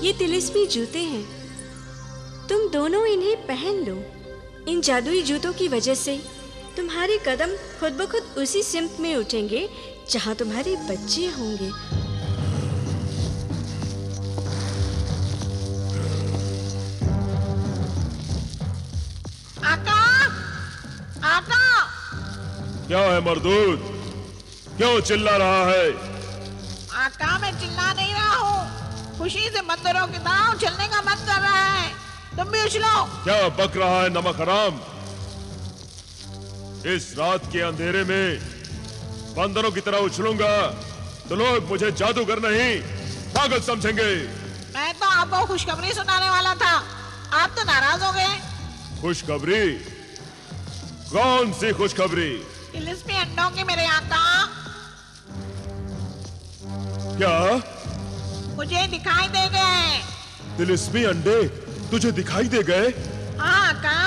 ये तिलिस्मी जूते हैं, तुम दोनों इन्हें पहन लो। इन जादुई जूतों की वजह से तुम्हारे कदम खुद ब खुद उसी सिमत में उठेंगे जहां तुम्हारे बच्चे होंगे। आका, आका। क्या है मर्दूद, क्यों चिल्ला रहा है? आका, मैं चिल्ला नहीं रहा हूँ, खुशी से बंदरों की तरह उछलने का मन कर रहा है। तुम भी उछलो। क्या बक रहा है नमक हराम? इस रात के अंधेरे में बंदरों की तरह उछलूंगा तो लोग मुझे जादूगर नहीं पागल समझेंगे। मैं तो आपको खुशखबरी सुनाने वाला था, आप तो नाराज हो गए। खुशखबरी? कौन सी खुशखबरी? तिलिस्मी अंडों की मेरे आका। क्या? मुझे दिखाई दे गए। तिलिस्मी अंडे तुझे दिखाई दे गए? हाँ आका,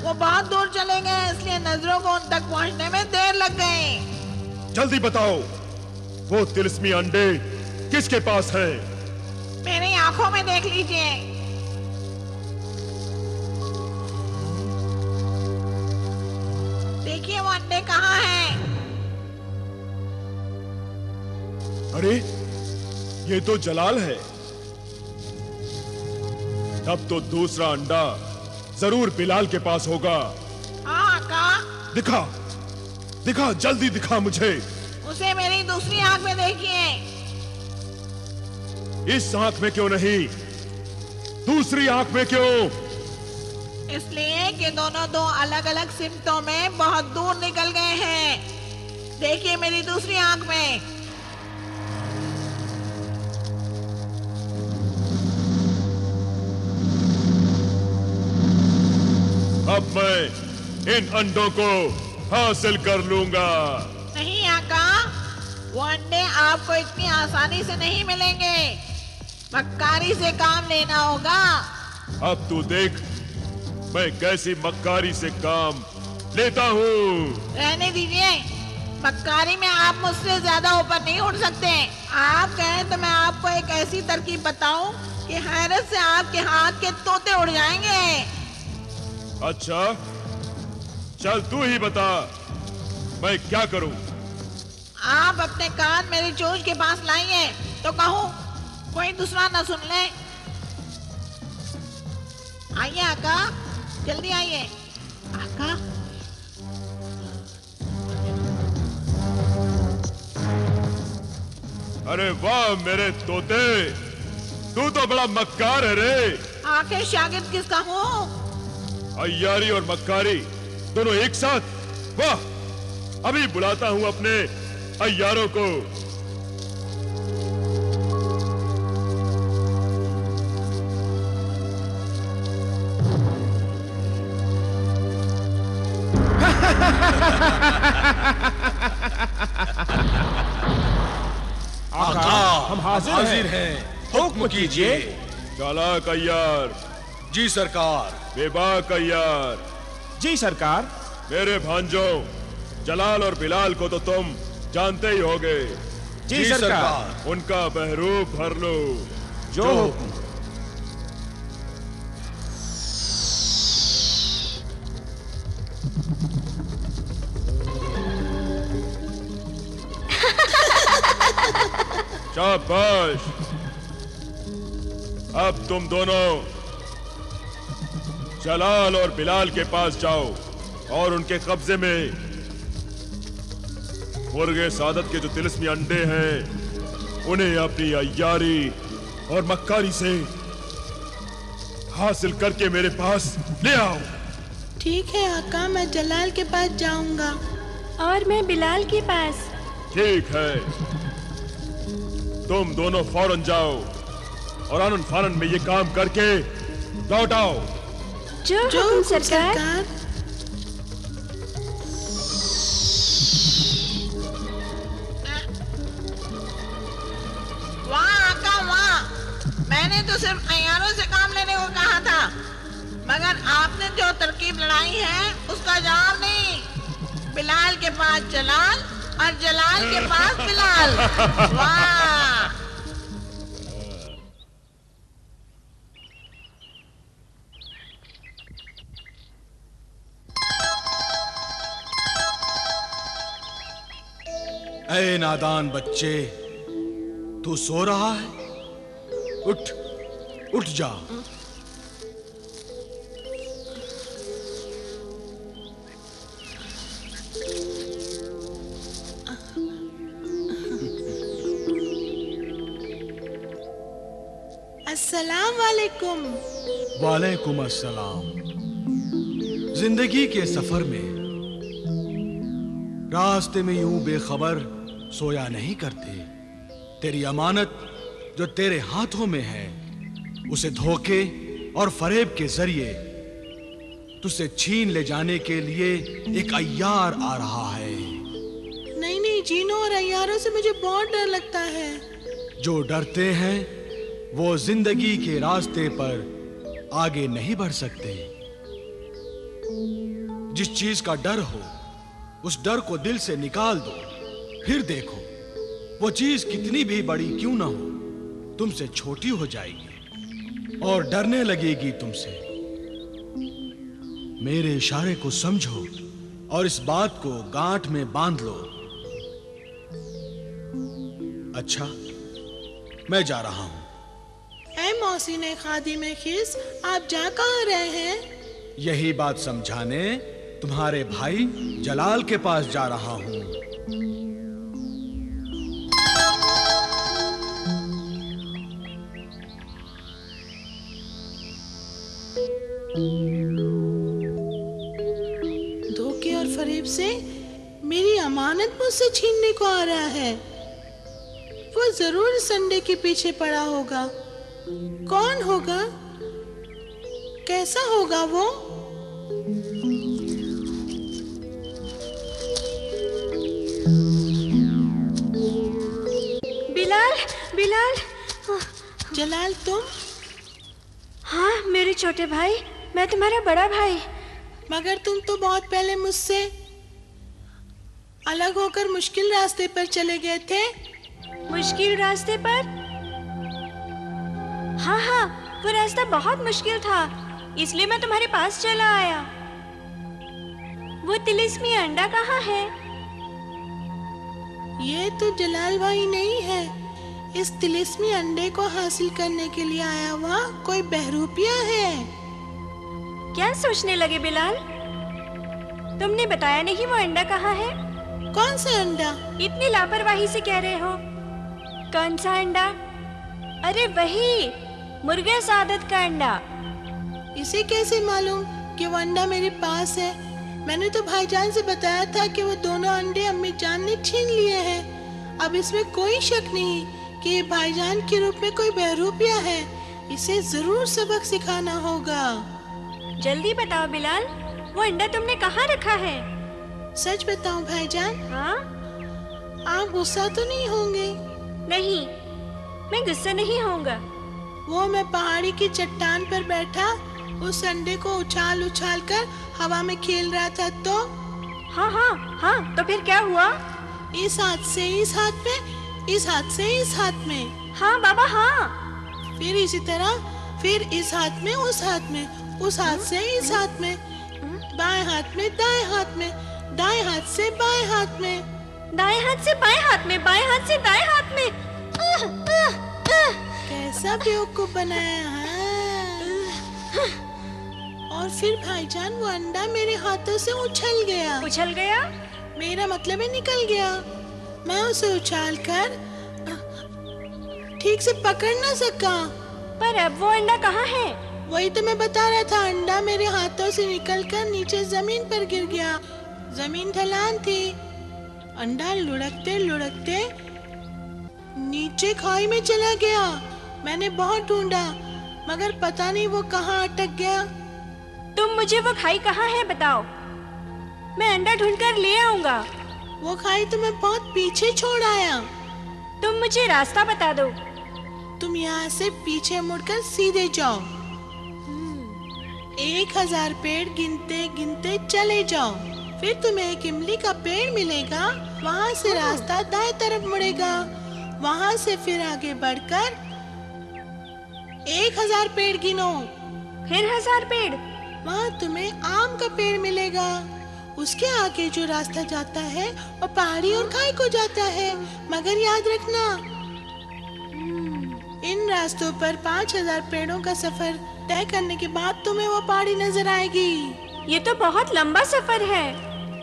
वो बहुत दूर चले गए, इसलिए नजरों को उन तक पहुंचने में देर लग गई। जल्दी बताओ, वो तिलिस्मी अंडे किसके पास हैं? मेरी आंखों में देख लीजिए। देखिए वो अंडे कहाँ हैं? अरे ये तो जलाल है। तब तो दूसरा अंडा जरूर बिलाल के पास होगा। हाँ आका। दिखा, दिखा, जल्दी दिखा मुझे। उसे मेरी दूसरी आंख में देखिए। इस आंख में क्यों नहीं, दूसरी आंख में क्यों? इसलिए कि दोनों दो अलग अलग सिमतों में बहुत दूर निकल गए हैं। देखिए मेरी दूसरी आंख में। अब मैं इन अंडों को हासिल कर लूंगा। नहीं आका, वो अंडे आपको इतनी आसानी से नहीं मिलेंगे, मक्कारी से काम लेना होगा। अब तू देख मैं कैसी मक्कारी से काम लेता हूँ। रहने दीजिए, मक्कारी में आप मुझसे ज्यादा ऊपर नहीं उड़ सकते। आप कहें तो मैं आपको एक ऐसी तरकीब बताऊं कि हैरत से आपके हाथ के तोते उड़ जाएंगे। अच्छा, चल तू ही बता, मैं क्या करूं? आप अपने कान मेरी चोंच के पास लाइए तो कहूं, कोई दूसरा ना सुन ले। आइए आका, जल्दी आइए। आका, अरे वाह मेरे तोते, तू तो बड़ा मक्कार है रे। आखिर शागिर्द किसका हूँ? अय्यारी और मक्कारी दोनों एक साथ? वाह, अभी बुलाता हूं अपने अय्यारों को। आका, हम हाजिर हैं। हुक्म कीजिए। चालाक अय्यार। जी सरकार। बेबाक अय्यार। जी सरकार। मेरे भांजों जलाल और बिलाल को तो तुम जानते ही होगे। जी सरकार। उनका बहरूप भर लो। जो हुक्म। शाबाश, अब तुम दोनों जलाल और बिलाल के पास जाओ और उनके कब्जे में मुर्गे सादत के जो तिलिस्मी अंडे हैं उन्हें अपनी अय्यारी और मक्कारी से हासिल करके मेरे पास ले आओ। ठीक है आका, मैं जलाल के पास जाऊंगा। और मैं बिलाल के पास। ठीक है, तुम दोनों फौरन जाओ और आनन फानन में ये काम करके लौट आओ। जो हुक्म सरकार। वाह आका वाह, मैंने तो सिर्फ अय्यारों से काम लेने को कहा था, मगर आपने जो तरकीब लड़ाई है उसका जवाब नहीं। बिलाल के पास जलाल और जलाल के पास बिलाल। वाह! ऐ नादान बच्चे, तू सो रहा है? उठ, उठ जा। अस्सलाम वालेकुम। वालेकुम अस्सलाम। जिंदगी के सफर में रास्ते में यूं बेखबर सोया नहीं करते। तेरी अमानत जो तेरे हाथों में है, उसे धोखे और फरेब के जरिए तुझसे छीन ले जाने के लिए एक अय्यार आ रहा है। नहीं नहीं, जीनों और अय्यारों से मुझे बहुत डर लगता है। जो डरते हैं वो जिंदगी के रास्ते पर आगे नहीं बढ़ सकते। जिस चीज का डर हो, उस डर को दिल से निकाल दो, फिर देखो वो चीज कितनी भी बड़ी क्यों ना हो, तुमसे छोटी हो जाएगी और डरने लगेगी तुमसे। मेरे इशारे को समझो और इस बात को गांठ में बांध लो। अच्छा, मैं जा रहा हूं। ऐ मौसीने खादिमे खिस, आप जा कहाँ रहे हैं? यही बात समझाने तुम्हारे भाई जलाल के पास जा रहा हूं। धोखे और फरेब से मेरी अमानत मुझसे छीनने को आ रहा है। वो जरूर संडे के पीछे पड़ा होगा। कौन होगा? कैसा होगा वो? बिलाल, बिलाल। जलाल, तुम? हाँ मेरे छोटे भाई, मैं तुम्हारा बड़ा भाई। मगर तुम तो बहुत पहले मुझसे अलग होकर मुश्किल रास्ते पर चले गए थे। मुश्किल रास्ते पर? हाँ हाँ, वो रास्ता बहुत मुश्किल था, इसलिए मैं तुम्हारे पास चला आया। वो तिलिस्मी अंडा कहाँ है? ये तो जलाल भाई नहीं है। इस तिलिस्मी अंडे को हासिल करने के लिए आया हुआ कोई बहरूपिया है। क्या सोचने लगे बिलाल? तुमने बताया नहीं वो अंडा कहाँ है? कौन सा अंडा? इतनी लापरवाही से कह रहे हो। कौन सा अंडा? अरे वही, मुर्गे सादत का अंडा। इसे कैसे मालूम कि वो अंडा मेरे पास है? मैंने तो भाईजान से बताया था कि वो दोनों अंडे अम्मी जान ने छीन लिए हैं। अब इसमें कोई शक नहीं कि ये भाईजान के रूप में कोई बहरूपिया है। इसे जरूर सबक सिखाना होगा। जल्दी बताओ बिलाल, वो अंडा तुमने कहाँ रखा है? सच बताऊं भाईजान? हाँ? आप गुस्सा तो नहीं होंगे? नहीं, मैं गुस्सा नहीं होऊंगा। वो मैं पहाड़ी की चट्टान पर बैठा उस अंडे को उछाल उछाल कर हवा में खेल रहा था तो? हाँ हाँ हाँ, तो फिर क्या हुआ? इस हाथ से इस हाथ में, इस हाथ से इस हाथ में। हाँ बाबा हाँ। फिर इसी तरह, फिर इस हाथ में उस हाथ में, उस हाथ से इस हाथ में, बाएं हाथ में दाएं हाथ में, दाएं हाथ से बाएं हाथ में, दाएं हाथ से बाएं हाथ में, बाएं हाथ से दाएं हाथ में। कैसा बेवकूफ बनाया है। और फिर भाईजान वो अंडा मेरे हाथों से उछल गया। उछल गया? मेरा मतलब है निकल गया। मैं उसे उछाल कर ठीक से पकड़ ना सका। पर अब वो अंडा कहाँ है? वही तो मैं बता रहा था। अंडा मेरे हाथों से निकलकर नीचे जमीन पर गिर गया। जमीन ढलान थी। अंडा लुढ़कते लुढ़कते नीचे खाई में चला गया। मैंने बहुत ढूंढा मगर पता नहीं वो कहाँ अटक गया। तुम मुझे वो खाई कहाँ है बताओ, मैं अंडा ढूंढकर ले आऊंगा। वो खाई तो मैं बहुत पीछे छोड़ आया। तुम मुझे रास्ता बता दो। तुम यहाँ से पीछे मुड़कर सीधे जाओ। 1000 पेड़ गिनते गिनते चले जाओ। फिर तुम्हें एक इमली का पेड़ मिलेगा। वहाँ से रास्ता दाएं तरफ मुड़ेगा। वहाँ से फिर आगे बढ़कर 1000 पेड़ गिनो। फिर 1000 पेड़। वहाँ तुम्हें आम का पेड़ मिलेगा। उसके आगे जो रास्ता जाता है वो पहाड़ी और खाई को जाता है। मगर याद रखना, इन रास्तों पर 5000 पेड़ों का सफर तय करने के बाद तुम्हें वो पहाड़ी नजर आएगी। ये तो बहुत लंबा सफर है।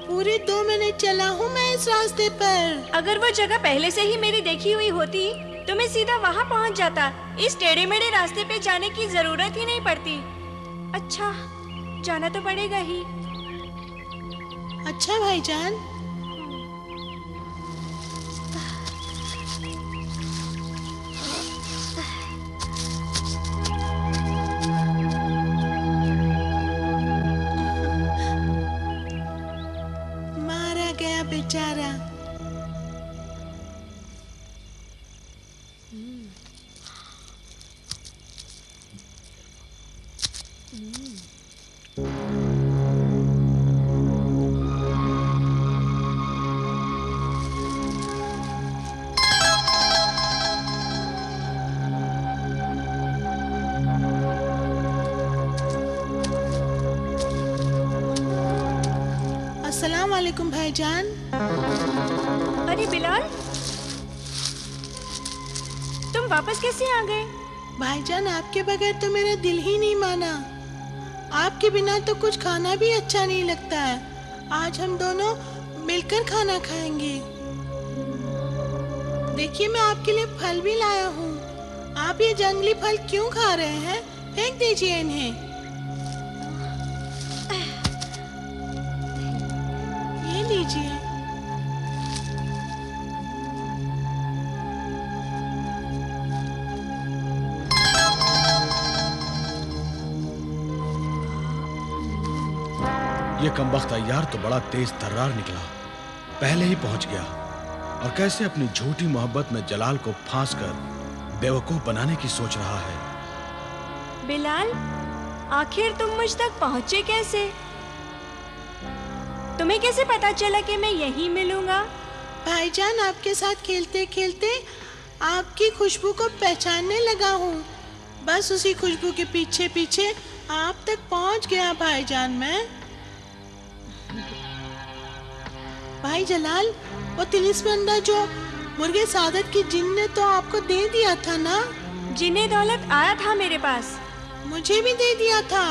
पूरे 2 मिनट चला हूँ मैं इस रास्ते पर। अगर वो जगह पहले से ही मेरी देखी हुई होती तो मैं सीधा वहाँ पहुँच जाता। इस टेढ़े मेढ़े रास्ते पे जाने की जरूरत ही नहीं पड़ती। अच्छा, जाना तो पड़ेगा ही। अच्छा भाईजान। मारा गया बेचारा। अस्सलाम वालेकुम भाईजान। अरे बिलाल, तुम वापस कैसे आ गए? भाईजान, आपके बगैर तो मेरा दिल ही नहीं माना। आपके बिना तो कुछ खाना भी अच्छा नहीं लगता है। आज हम दोनों मिलकर खाना खाएंगे। देखिए, मैं आपके लिए फल भी लाया हूँ। आप ये जंगली फल क्यों खा रहे हैं? फेंक दीजिए इन्हें। ये लीजिए। ये कमबख्त अय्यार तो बड़ा तेज तर्रार निकला। पहले ही पहुंच गया और कैसे अपनी झूठी मोहब्बत में जलाल को फांस कर बेवकूफ बनाने की सोच रहा है। बिलाल, आखिर तुम मुझ तक पहुँचे कैसे? तुम्हें कैसे पता चला कि मैं यहीं मिलूंगा? भाईजान, आपके साथ खेलते खेलते आपकी खुशबू को पहचानने लगा हूँ। बस उसी खुशबू के पीछे पीछे आप तक पहुँच गया भाईजान मैं। भाई जलाल, वो तिलिस्मी अंडा जो मुर्गे सादत की जिन ने तो आपको दे दिया था ना? जिन्हें दौलत आया था मेरे पास। मुझे भी दे दिया था।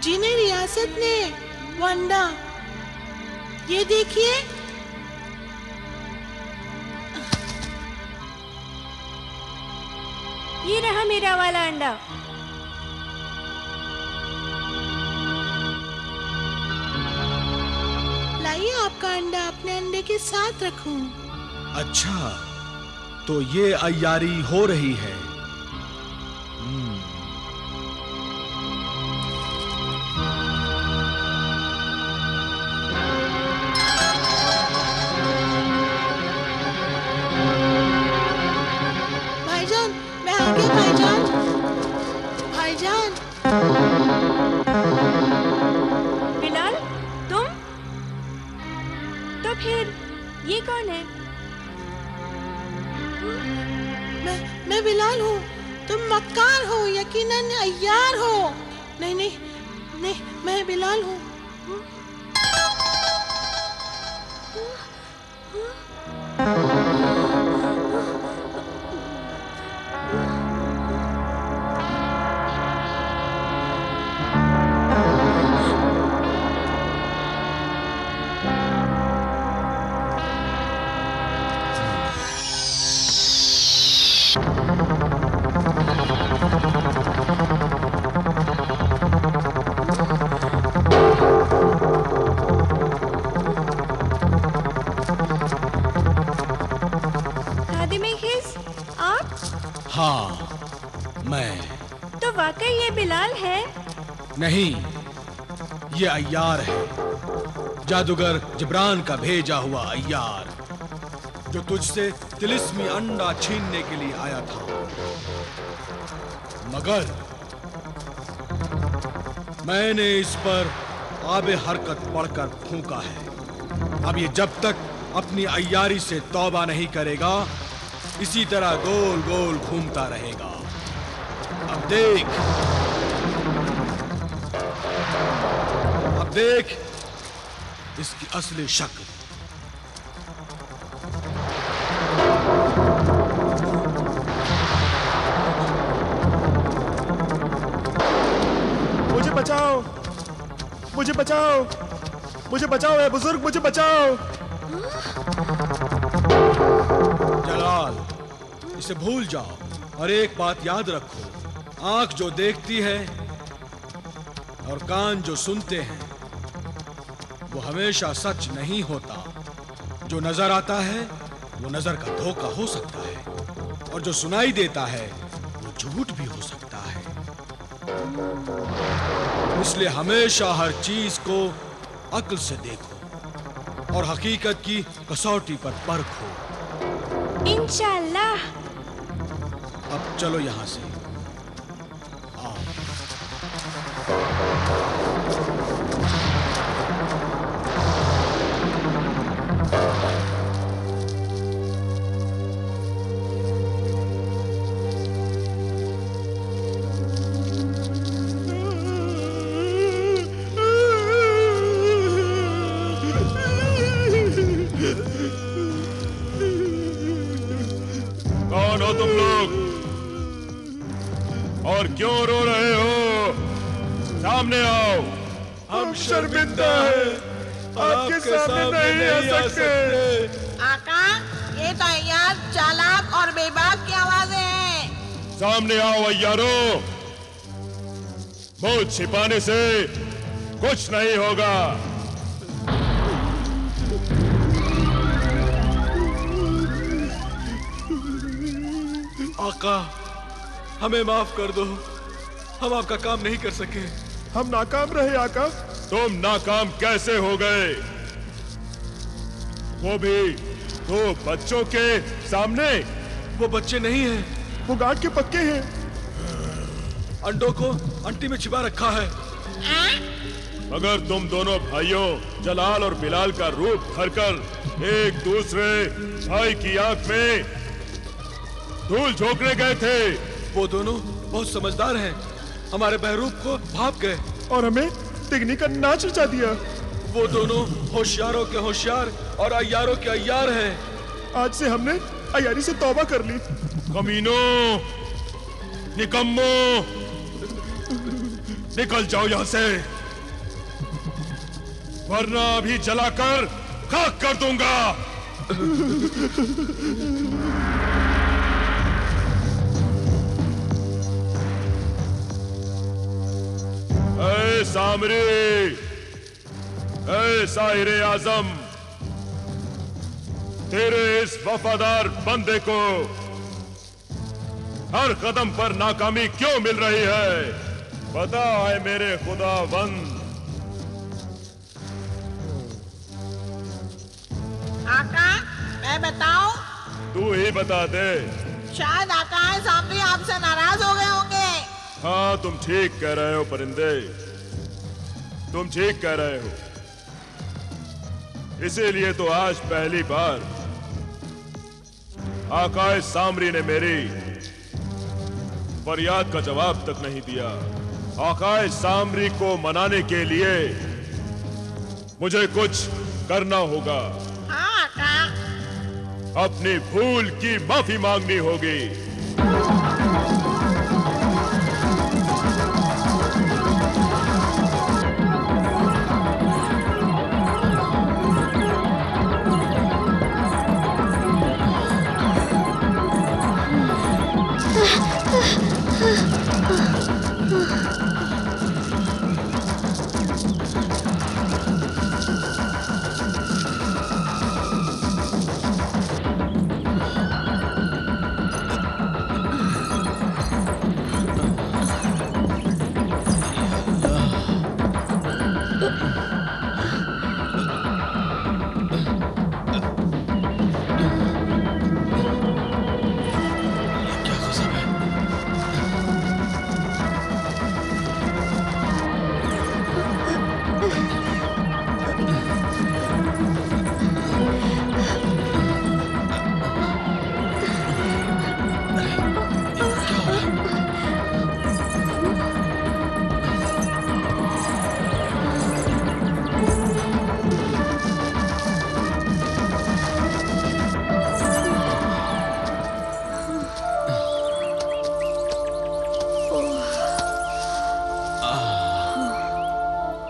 जिन्हें रियासत ने वो अंडा, ये देखिए। ये रहा मेरा वाला अंडा। लाइए, आपका अंडा अपने अंडे के साथ रखूं। अच्छा, तो ये अय्यारी हो रही है। भाईजान, मैं आ गया भाईजान। भाईजान, बिलाल, तुम? तो फिर ये कौन है? मैं बिलाल हूँ। तुम मक्कार हो, यकीनन अय्यार हो। नहीं नहीं नहीं, मैं बिलाल हूँ। हाँ, मैं। तो वाकई ये बिलाल है? नहीं, ये अय्यार है, जादूगर जिब्रान का भेजा हुआ अय्यार, जो तुझसे तिलिस्मी अंडा छीनने के लिए आया था। मगर मैंने इस पर आबे हरकत पढ़कर फूंका है। अब ये जब तक अपनी अय्यारी से तौबा नहीं करेगा, इसी तरह गोल गोल घूमता रहेगा। अब देख इसकी असली शक्ल। मुझे बचाओ, मुझे बचाओ, मुझे बचाओ है बुजुर्ग, मुझे बचाओ। जलाल, इसे भूल जाओ और एक बात याद रखो, आंख जो देखती है और कान जो सुनते हैं वो हमेशा सच नहीं होता। जो नजर आता है वो नजर का धोखा हो सकता है, और जो सुनाई देता है वो झूठ भी हो सकता है। इसलिए हमेशा हर चीज को अक्ल से देखो और हकीकत की कसौटी पर परखो। इंशाल्लाह। अब चलो यहां से। आओ। कौन हो तुम लोग और क्यों रो रहे हो? सामने आओ। हम शर्मिंदा हैं, आपके सामने नहीं आ सकते। आका, ये तो अय्यार चालाक और बेबाक की आवाजें हैं। सामने आओ अय्यारो। मुंह छिपाने से कुछ नहीं होगा। आका, हमें माफ कर दो, हम आपका काम नहीं कर सके। हम नाकाम रहे आका। तुम नाकाम कैसे हो गए? वो भी 2 बच्चों के सामने। वो बच्चे नहीं हैं, वो गार्ड के पक्के हैं। अंडों को अंटी में छिपा रखा है। अगर तुम दोनों भाइयों जलाल और बिलाल का रूप धरकर एक दूसरे भाई की आंख में धूल झोंकने गए थे। वो दोनों बहुत समझदार हैं, हमारे बहरूप को भाप गए और हमें तिगनी का नाच रचा दिया। वो दोनों होशियारों के होशियार और अय्यारों के अय्यार हैं। आज से हमने अय्यारी से तौबा कर ली। कमीनों, निकम्मो, निकल जाओ यहां से, वरना अभी जलाकर खाक कर दूंगा। ऐ सामरी, ऐ साहिरे आजम, तेरे इस वफादार बंदे को हर कदम पर नाकामी क्यों मिल रही है? बता है मेरे खुदावंद। आका, मैं बताऊं? तू ही बता दे। शायद आका सामने आपसे नाराज हो गए होंगे। हाँ, तुम ठीक कह रहे हो परिंदे, तुम ठीक कह रहे हो। इसीलिए तो आज पहली बार आकाए सामरी ने मेरी फरियाद का जवाब तक नहीं दिया। आकाए सामरी को मनाने के लिए मुझे कुछ करना होगा। हाँ आका। अपनी भूल की माफी मांगनी होगी।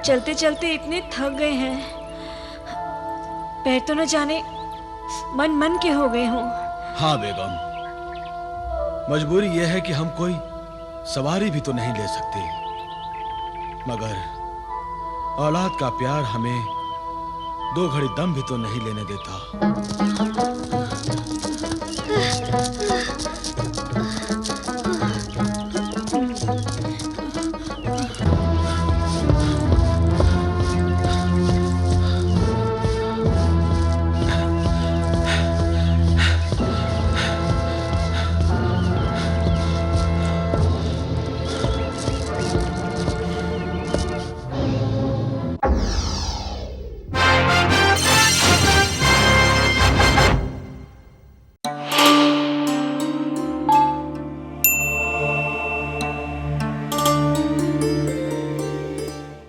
चलते चलते इतने थक गए हैं, पैर तो न जाने मन मन के हो गए हों। हाँ बेगम, मजबूरी यह है कि हम कोई सवारी भी तो नहीं ले सकते, मगर औलाद का प्यार हमें 2 घड़ी दम भी तो नहीं लेने देता।